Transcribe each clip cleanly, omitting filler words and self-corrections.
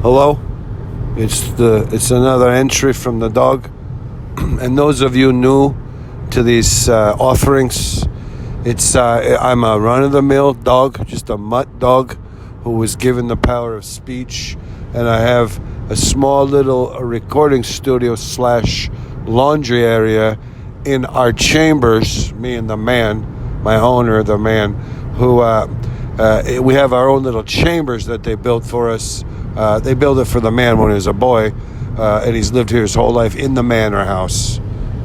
Hello, it's another entry from the dog, and those of you new to these offerings, I'm a run-of-the-mill dog, just a mutt dog who was given the power of speech, and I have a small little recording studio / laundry area in our chambers. Me and the man, my owner, the man, who we have our own little chambers that they built for us. They built it for the man when he was a boy, and he's lived here his whole life in the manor house.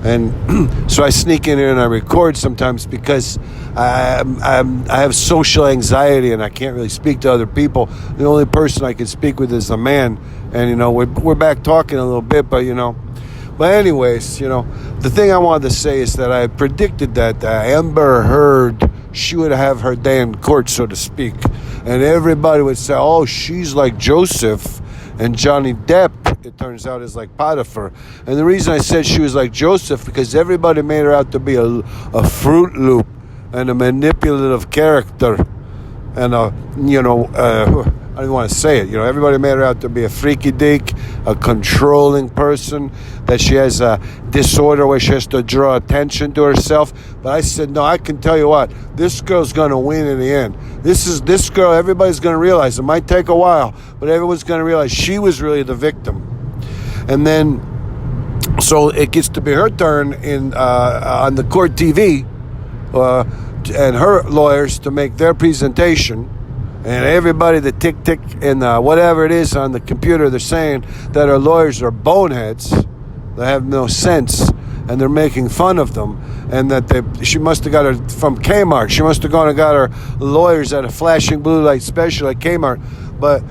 And so I sneak in here and I record sometimes because I have social anxiety and I can't really speak to other people. The only person I can speak with is the man. And, we're back talking a little bit, but, But anyways, the thing I wanted to say is that I predicted that Amber Heard, she would have her day in court, so to speak. And everybody would say, oh, she's like Joseph. And Johnny Depp, it turns out, is like Potiphar. And the reason I said she was like Joseph, because everybody made her out to be a Fruit Loop and a manipulative character. And, I don't want to say it. Everybody made her out to be a freaky deek, a controlling person, that she has a disorder where she has to draw attention to herself. But I said, no, I can tell you what, this girl's going to win in the end. This girl, everybody's going to realize. It might take a while, but everyone's going to realize she was really the victim. And then, so it gets to be her turn on the court TV, and her lawyers to make their presentation. And everybody, the tick and whatever it is on the computer, they're saying that our lawyers are boneheads. They have no sense, and they're making fun of them. And that she must have got her from Kmart. She must have gone and got her lawyers at a flashing blue light special at Kmart. But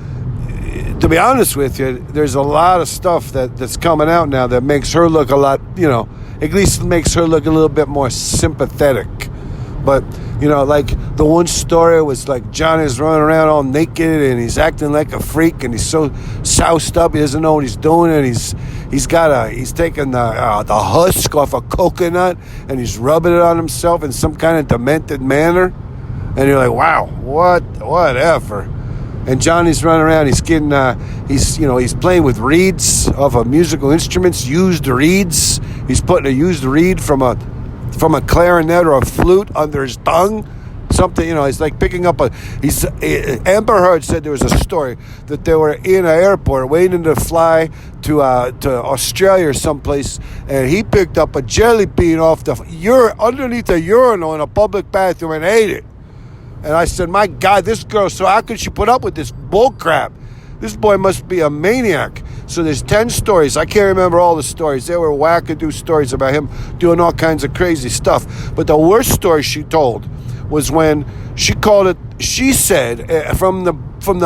to be honest with you, there's a lot of stuff that's coming out now that makes her look a lot, at least makes her look a little bit more sympathetic. But, like the one story was like Johnny's running around all naked and he's acting like a freak and he's so soused up he doesn't know what he's doing, and he's taking the husk off a coconut and he's rubbing it on himself in some kind of demented manner, and you're like, wow, whatever. And Johnny's running around, he's getting he's playing with reeds off of musical instruments, used reeds. He's putting a used reed from a clarinet or a flute under his tongue. Something, he's like picking up Amber Heard said there was a story that they were in an airport waiting to fly to Australia or someplace, and he picked up a jelly bean off underneath the urinal in a public bathroom and ate it. And I said, my God, this girl, so how could she put up with this bull crap? This boy must be a maniac. So there's 10 stories. I can't remember all the stories. There were wackadoo stories about him doing all kinds of crazy stuff. But the worst story she told was when she said from the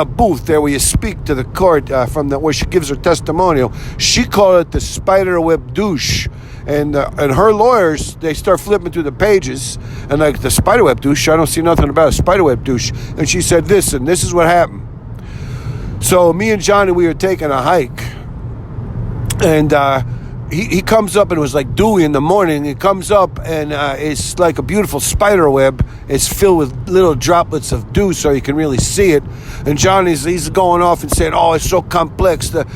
booth there where you speak to the court, where she gives her testimonial, she called it the spiderweb douche. And her lawyers, they start flipping through the pages, and like, the spiderweb douche, I don't see nothing about a spiderweb douche. And she said this, and this is what happened. So me and Johnny, we were taking a hike, and he comes up, and it was like dewy in the morning. He comes up, and it's like a beautiful spider web. It's filled with little droplets of dew, so you can really see it. And he's going off and saying, "Oh, it's so complex. The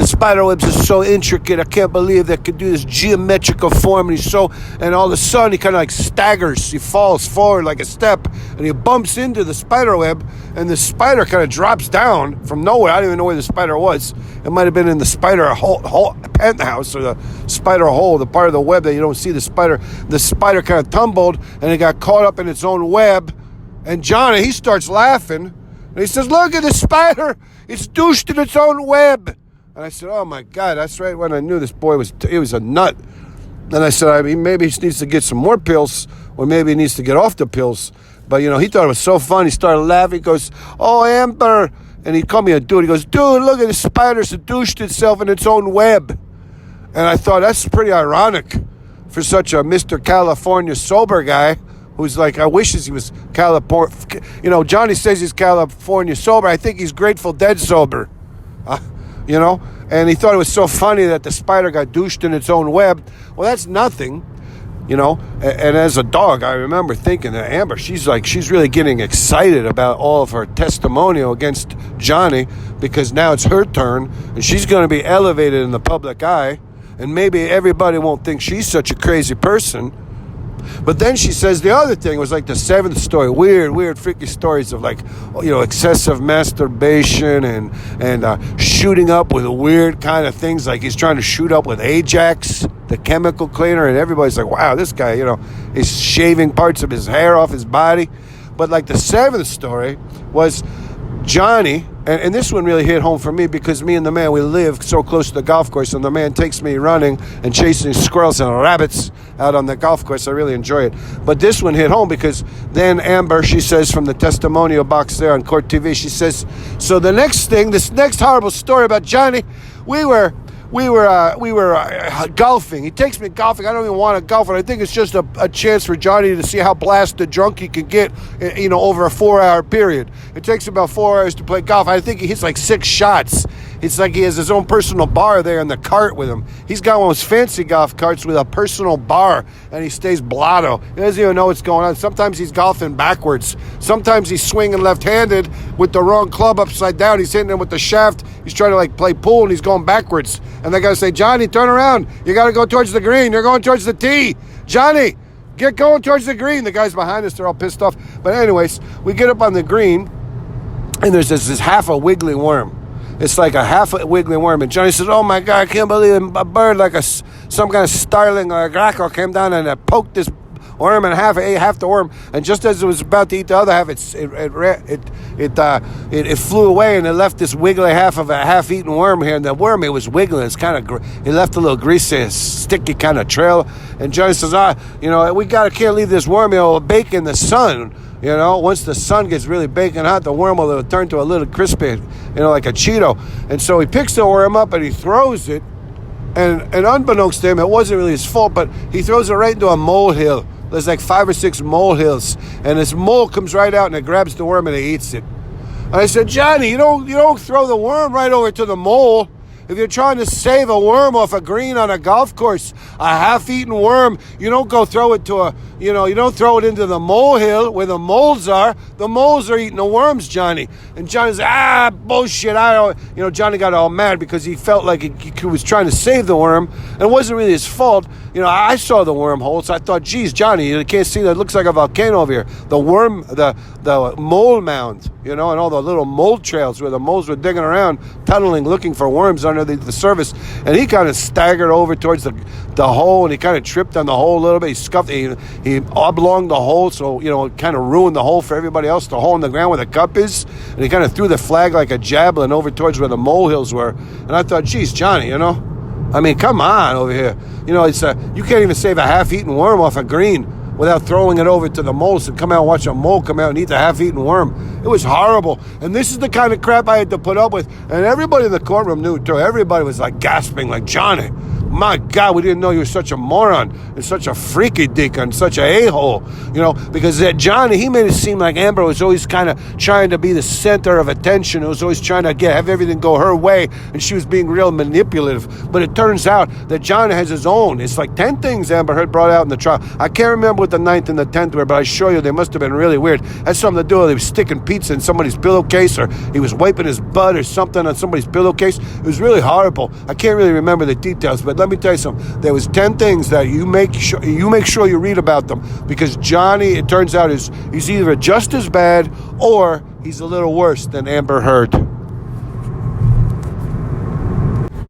spider webs are so intricate. I can't believe they could do this geometrical form." And all of a sudden, he kind of like staggers. He falls forward like a step, and he bumps into the spider web, and the spider kind of drops down from nowhere. I don't even know where the spider was. It might have been in the spider hole penthouse, or the spider hole, the part of the web that you don't see the spider. The spider kind of tumbled, and it got caught up in its own web. And Johnny, he starts laughing, and he says, "Look at the spider. It's douched in its own web." And I said, "Oh, my God, that's right when I knew this boy was a nut." And I said, maybe he needs to get some more pills, or maybe he needs to get off the pills. But, he thought it was so fun. He started laughing. He goes, "Oh, Amber." And he called me a dude. He goes, "Dude, look at the spider seduced itself in its own web." And I thought, that's pretty ironic for such a Mr. California sober guy who's like, I wishes he was California. Johnny says he's California sober. I think he's Grateful Dead sober. And he thought it was so funny that the spider got douched in its own web. Well, that's nothing. you know. And as a dog, I remember thinking that Amber, she's really getting excited about all of her testimonial against Johnny, because now it's her turn and she's going to be elevated in the public eye, and maybe everybody won't think she's such a crazy person. But then she says the other thing was like the seventh story, weird freaky stories of, like, you know, excessive masturbation and shooting up with weird kind of things, like he's trying to shoot up with Ajax, the chemical cleaner, and everybody's like, wow, this guy, you know, he's shaving parts of his hair off his body. But like the seventh story was Johnny, and this one really hit home for me, because me and the man, we live so close to the golf course, and the man takes me running and chasing squirrels and rabbits out on the golf course. I really enjoy it. But this one hit home because then Amber, she says from the testimonial box there on Court TV, she says, so the next thing, this next horrible story about Johnny, we were golfing. He takes me golfing. I don't even want to golf, and I think it's just a chance for Johnny to see how blasted drunk he can get, you know, over a 4-hour period. It takes about 4 hours to play golf. I think he hits like 6 shots. It's like he has his own personal bar there in the cart with him. He's got one of those fancy golf carts with a personal bar, and he stays blotto. He doesn't even know what's going on. Sometimes he's golfing backwards. Sometimes he's swinging left-handed with the wrong club upside down. He's hitting it with the shaft. He's trying to, like, play pool, and he's going backwards. And they got to say, Johnny, turn around. You got to go towards the green. You're going towards the tee. Johnny, get going towards the green. The guys behind us, they're all pissed off. But anyways, we get up on the green, and there's this half a wiggly worm. It's like a half a wiggly worm. And Johnny says, oh, my God, I can't believe a bird like some kind of starling or a grackle came down and poked this worm in half, ate half the worm. And just as it was about to eat the other half, it flew away, and it left this wiggly half of a half-eaten worm here. And the worm, it was wiggling. It's kind of, it left a little greasy, sticky kind of trail. And Johnny says, you know, can't leave this worm, you know, bake in the sun. You know, once the sun gets really baking hot, the worm will turn to a little crispy, you know, like a Cheeto. And so he picks the worm up and he throws it. And unbeknownst to him, it wasn't really his fault, but he throws it right into a molehill. There's like 5 or 6 molehills. And this mole comes right out and it grabs the worm and it eats it. And I said, Johnny, you don't throw the worm right over to the mole. If you're trying to save a worm off a green on a golf course, a half-eaten worm, you don't go throw it to you don't throw it into the molehill where the moles are. The moles are eating the worms, Johnny. And Johnny says, bullshit. Johnny got all mad because he felt like he was trying to save the worm, and it wasn't really his fault. You know, I saw the wormhole, so I thought, geez, Johnny, you can't see that. It looks like a volcano over here. The worm, the mole mound, you know, and all the little mole trails where the moles were digging around, tunneling, looking for worms under the surface. And he kind of staggered over towards the hole, and he kind of tripped on the hole a little bit. He scuffed it. He oblonged the hole, so, you know, it kind of ruined the hole for everybody else, the hole in the ground where the cup is. And he kind of threw the flag like a javelin over towards where the molehills were. And I thought, geez, Johnny, you know, I mean, come on over here. You know, it's you can't even save a half-eaten worm off a green without throwing it over to the moles and come out and watch a mole come out and eat the half-eaten worm. It was horrible. And this is the kind of crap I had to put up with. And everybody in the courtroom knew, too. Everybody was like gasping, like, Johnny, my God, we didn't know you were such a moron and such a freaky dick and such a a-hole, you know, because Johnny, he made it seem like Amber was always kind of trying to be the center of attention. It was always trying to have everything go her way, and she was being real manipulative. But it turns out that Johnny has his own. It's like 10 things Amber Heard brought out in the trial. I can't remember what the 9th and the 10th were, but I assure you they must have been really weird. Had something to do with he was sticking pizza in somebody's pillowcase, or he was wiping his butt or something on somebody's pillowcase. It was really horrible. I can't really remember the details, but let me tell you something. There was 10 things that you make sure you read about them, because Johnny, it turns out, he's either just as bad or he's a little worse than Amber Heard.